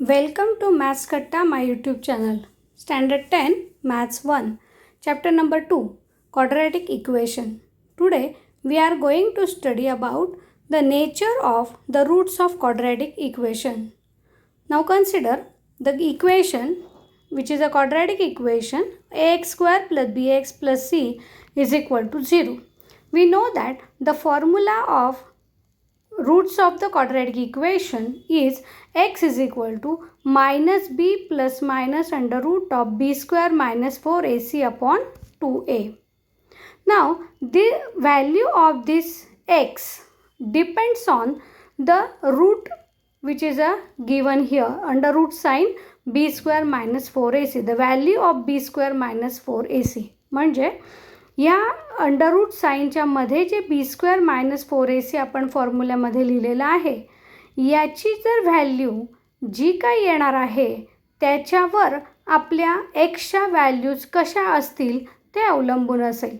Welcome to Maths Katta, my YouTube channel. Standard 10, Maths 1, Chapter number 2, Quadratic Equation. Today, we are going to study about the nature of the roots of quadratic equation. Now consider the equation, which is a quadratic equation, ax square plus bx plus c is equal to 0. We know that the formula of roots of the quadratic equation is x is equal to minus b plus minus under root of b square minus 4ac upon 2a. Now, the value of this x depends on the root which is given here under root sign b square minus 4ac. The value of b square minus 4ac. म्हणजे या under root साईनच्या मध्ये जे B square minus 4ac आपण फॉर्म्युल्यामध्ये लिहिलेलं आहे, याची जर value जी काही येणार आहे त्याच्यावर आपल्या एक्सच्या व्हॅल्यूज कशा असतील ते अवलंबून असेल.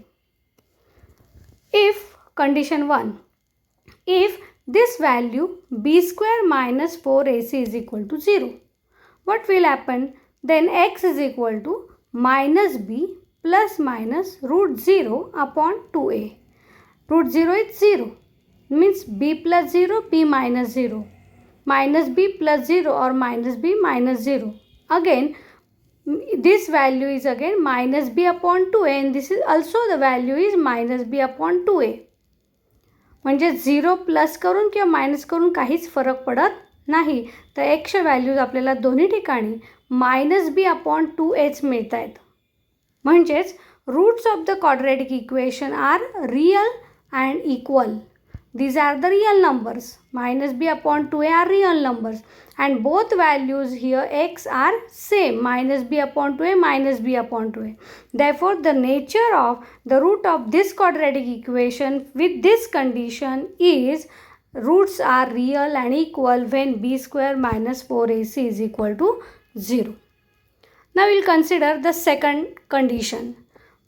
If condition 1, if this value b square minus 4ac is equal to 0, what will happen? Then x is equal to minus b plus minus root 0 upon 2a. Root 0 is 0, means b plus 0, b minus 0, minus b plus 0 or minus b minus 0. Again, this value is again minus b upon 2a, and this is also the value is minus b upon 2a. म्हणजे 0 plus करून किंवा minus करून काहीच फरक पडत नाही. तर एक्सच्या values आपल्याला दोन्ही ठिकाणी मायनस बी अपॉन 2एच मिळत आहेत. म्हणजेच roots of the quadratic equation are real and equal. These are the real numbers. Minus b upon 2a are real numbers. And both values here x are same. Minus b upon 2a, minus b upon 2a. Therefore, the nature of the root of this quadratic equation with this condition is roots are real and equal when b square minus 4ac is equal to 0. Now, we will consider the second condition.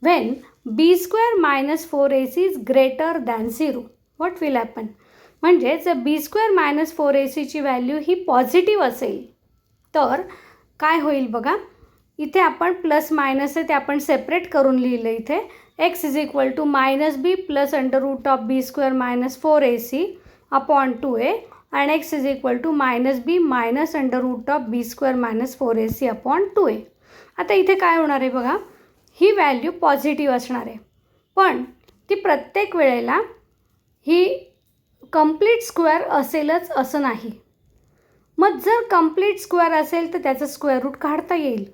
When b square minus 4ac is greater than 0. What will happen? म्हणजे जर B square minus 4ac value ही positive असेल तर काय होईल बघा. इथे आपण प्लस मायनस आहे ते आपण सेपरेट करून लिहिलं. इथे x is equal to minus b plus under root of b square minus 4ac upon 2a and x is equal to minus b minus under root of b square minus 4ac upon 2a. आता इथे काय होणार आहे बघा, ही value positive असणार आहे, पण ती प्रत्येक वेळेला ही कंप्लीट स्क्वेअर असेलच असं नाही. मग जर कंप्लीट स्क्वेअर असेल तर त्याचं स्क्वेअर रूट काढता येईल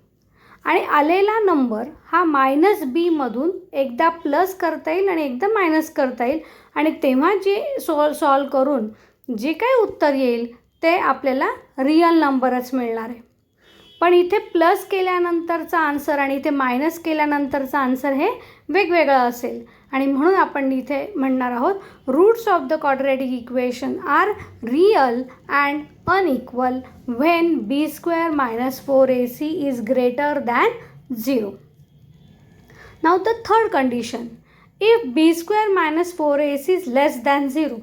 आणि आलेला नंबर हा मायनस बीमधून एकदा प्लस करता येईल आणि एकदा मायनस करता येईल आणि तेव्हा जे सॉल्व करून जे काही उत्तर येईल ते आपल्याला रियल नंबरच मिळणार आहे. पण इथे प्लस केल्यानंतरचा आन्सर आणि इथे मायनस केल्यानंतरचा आन्सर हे वेगवेगळं असेल आणि म्हणून आपण इथे म्हणणार आहोत roots of the quadratic equation are real and unequal when b square minus 4ac is greater than 0. Now the third condition, if b square minus 4ac is less than 0.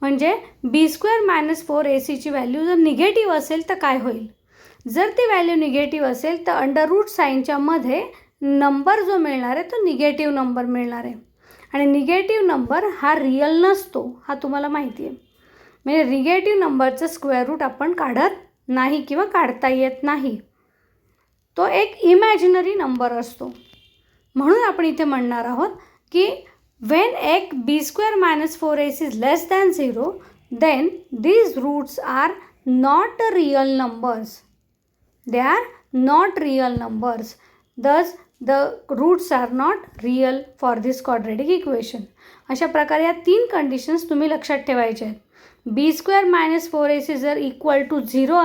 म्हणजे b square minus 4ac value जर negative असेल तर काय होईल. जर ती value negative असेल तर अंडर रूट साईनच्या मध्ये नंबर जो मिळणार आहे तो निगेटिव्ह नंबर मिळणार आहे आणि निगेटिव्ह नंबर हा रियल नसतो, हा तुम्हाला माहिती आहे. म्हणजे निगेटिव्ह नंबरचं स्क्वेअर रूट आपण काढत नाही किंवा काढता येत नाही, तो एक इमॅजिनरी नंबर असतो. म्हणून आपण इथे म्हणणार आहोत की व्हेन एक b square minus 4ac is less than 0 then these roots are not real numbers. They are not real numbers. Thus, the roots are not real for this quadratic equation. अशा प्रकारे या तीन कंडिशन्स तुम्ही लक्षात ठेवायचे आहेत. B square minus 4ac जर equal to 0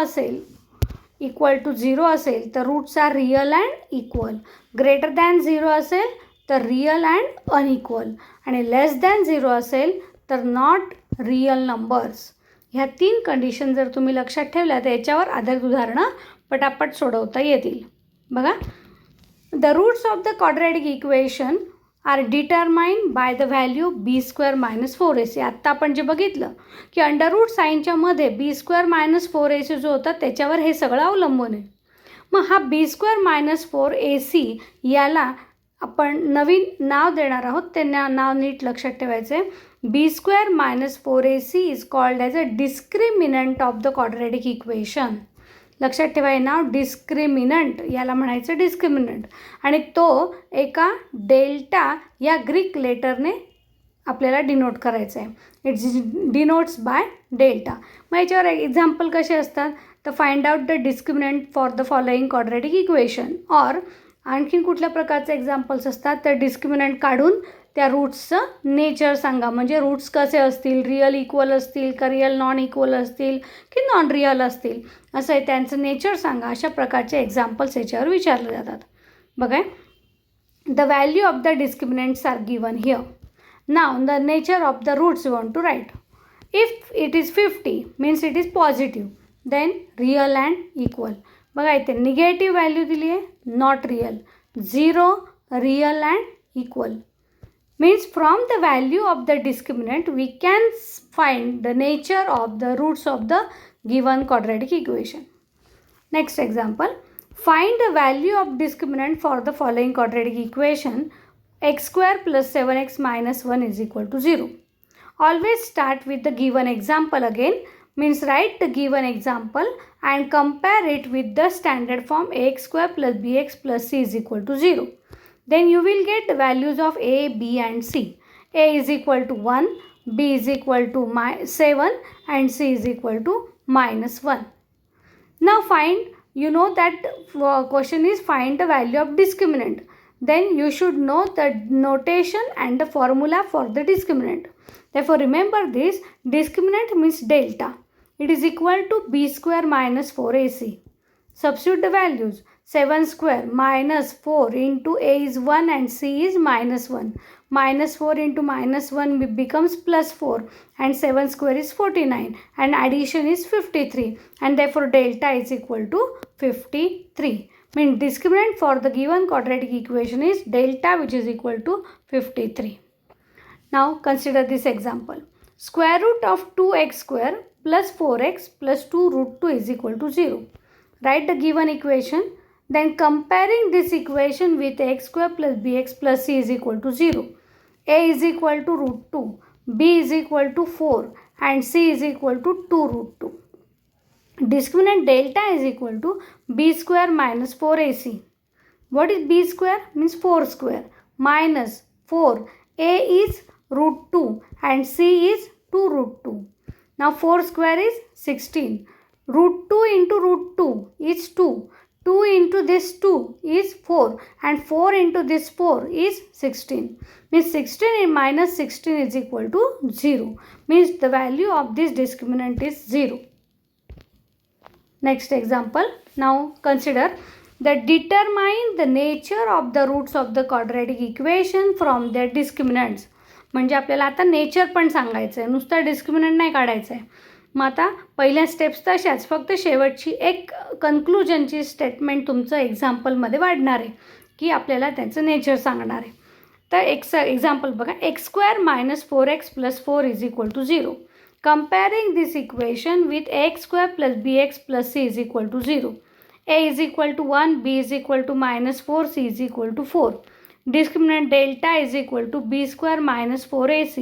असेल तर roots are real and equal. Greater than 0 असेल तर रियल अँड अनइक्वल आणि लेस दॅन 0 असेल तर नॉट रियल नंबर्स. ह्या तीन कंडिशन जर तुम्ही लक्षात ठेवल्या तर याच्यावर आधारित उदाहरणं पटापट सोडवता येतील. बघा, the roots of the quadratic equation are determined by the value b square minus 4ac. आत्ता आपण जे बघितलं की अंडररूट साईनच्या मध्ये बी स्क्वेअर मायनस 4ac जो होता त्याच्यावर हे सगळं अवलंबून आहे. मग हा बी स्क्वेअर मायनस 4ac याला आपण नवीन नाव देणार आहोत. ते नाव नीट लक्षात ठेवायचं आहे. B square minus 4ac is called as a discriminant of the quadratic equation. लक्षात ठेवा हे नाव डिस्क्रिमिनंट, याला म्हणायचं डिस्क्रिमिनंट, आणि तो एका डेल्टा या ग्रीक लेटरने आपल्याला डिनोट करायचं आहे. It's denotes by delta. मग याच्यावर एक्झाम्पल कसे असतात तर find out the discriminant for the following quadratic equation. Or आणखीन कुठल्या प्रकारचे एक्झाम्पल्स असतात तर डिस्क्रिमिनंट काढून त्या रूट्सचं नेचर सांगा. म्हणजे रूट्स कसे असतील, रिअल इक्वल असतील का रिअल नॉन इक्वल असतील की नॉन रिअल असतील, असं आहे त्यांचं नेचर सांगा. अशा प्रकारचे एक्झाम्पल्स याच्यावर विचारले जातात. बघा, the value of the discriminants are given here. नाव the nature of the roots you want to write. If it is 50 means it is positive, then real and equal. बघा इथे निगेटिव्ह व्हॅल्यू दिली आहे, not real. 0 real and equal. Means from the value of the discriminant we can find the nature of the roots of the given quadratic equation. Next example, find the value of discriminant for the following quadratic equation. X square plus 7x minus 1 is equal to 0. Always start with the given example again. Means write the given example and compare it with the standard form ax square plus bx plus c is equal to 0. Then you will get the values of a, b and c. A is equal to 1, b is equal to 7 and c is equal to minus 1. Now find, you know that question is find the value of discriminant. Then you should know the notation and the formula for the discriminant. Therefore remember this, discriminant means delta. It is equal to b square minus 4ac. Substitute the values. 7 square minus 4 into a is 1 and c is minus 1. Minus 4 into minus 1 becomes plus 4 and 7 square is 49 and addition is 53 and therefore delta is equal to 53. Means discriminant for the given quadratic equation is delta, which is equal to 53. Now consider this example. Square root of 2x square plus 4x plus 2 root 2 is equal to 0. Write the given equation. Then comparing this equation with x square plus bx plus c is equal to 0. A is equal to root 2, b is equal to 4 and c is equal to 2 root 2. Discriminant delta is equal to b square minus 4ac. What is b square? Means 4 square minus 4. A is root 2 and c is 2 root 2. Now 4 square is 16. Root 2 into root 2 is 2. 2 into this 2 is 4 and 4 into this 4 is 16. Means 16 minus 16 is equal to 0. Means the value of this discriminant is 0. Next example. Now consider that determine the nature of the roots of the quadratic equation from their discriminants. म्हणजे आपल्याला आता nature पण सांगायचं आहे, नुसतं discriminant नाही काढायचं आहे. मग आता पहिल्या स्टेप्स तशाच, फक्त शेवटची एक कन्क्लुजनची स्टेटमेंट तुमचं एक्झाम्पलमध्ये वाढणार आहे की आपल्याला त्याचं नेचर सांगणार आहे. तर एक्झाम्पल बघा, x square minus 4x plus 4 is equal to 0. Comparing this equation with x square plus bx plus c is equal to 0. a is equal to 1, b is equal to minus 4, c is equal to 4. Discriminant delta is equal to b square minus 4ac,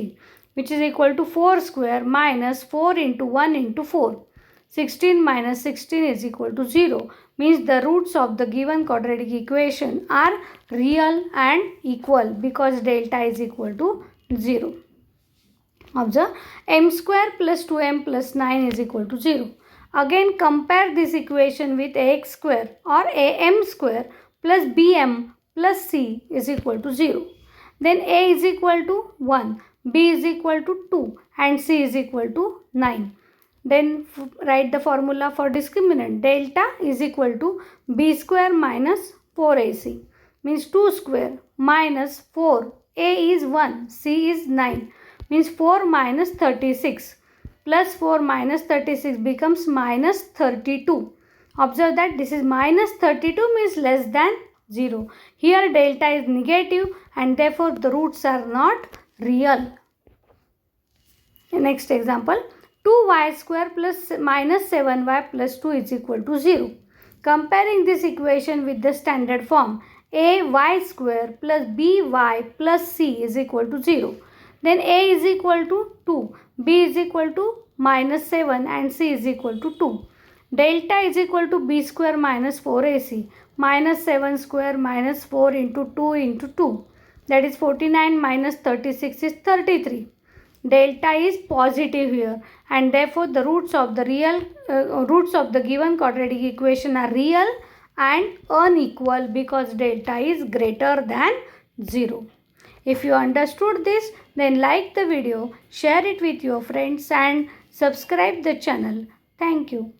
which is equal to 4 square minus 4 into 1 into 4. 16 minus 16 is equal to 0. Means the roots of the given quadratic equation are real and equal because delta is equal to 0. Observe, m square plus 2m plus 9 is equal to 0. Again compare this equation with ax square or am square plus bm plus c is equal to 0. Then a is equal to 1, b is equal to 2 and c is equal to 9. Then write the formula for discriminant. Delta is equal to b square minus 4ac. Means 2 square minus 4. A is 1, c is 9. Means 4 minus 36. Plus 4 minus 36 becomes minus 32. Observe that this is minus 32 means less than 0. Here delta is negative and therefore the roots are not real. Next example, 2y square plus minus 7y plus 2 is equal to 0. Comparing this equation with the standard form, a y square plus by plus c is equal to 0. Then a is equal to 2, b is equal to minus 7 and c is equal to 2. Delta is equal to b square minus 4ac minus 7 square minus 4 into 2 into 2. That is 49 minus 36 is 33. Delta is positive here and therefore the roots of the given quadratic equation are real and unequal because delta is greater than 0. If you understood this, then like the video, share it with your friends and subscribe the channel. Thank you.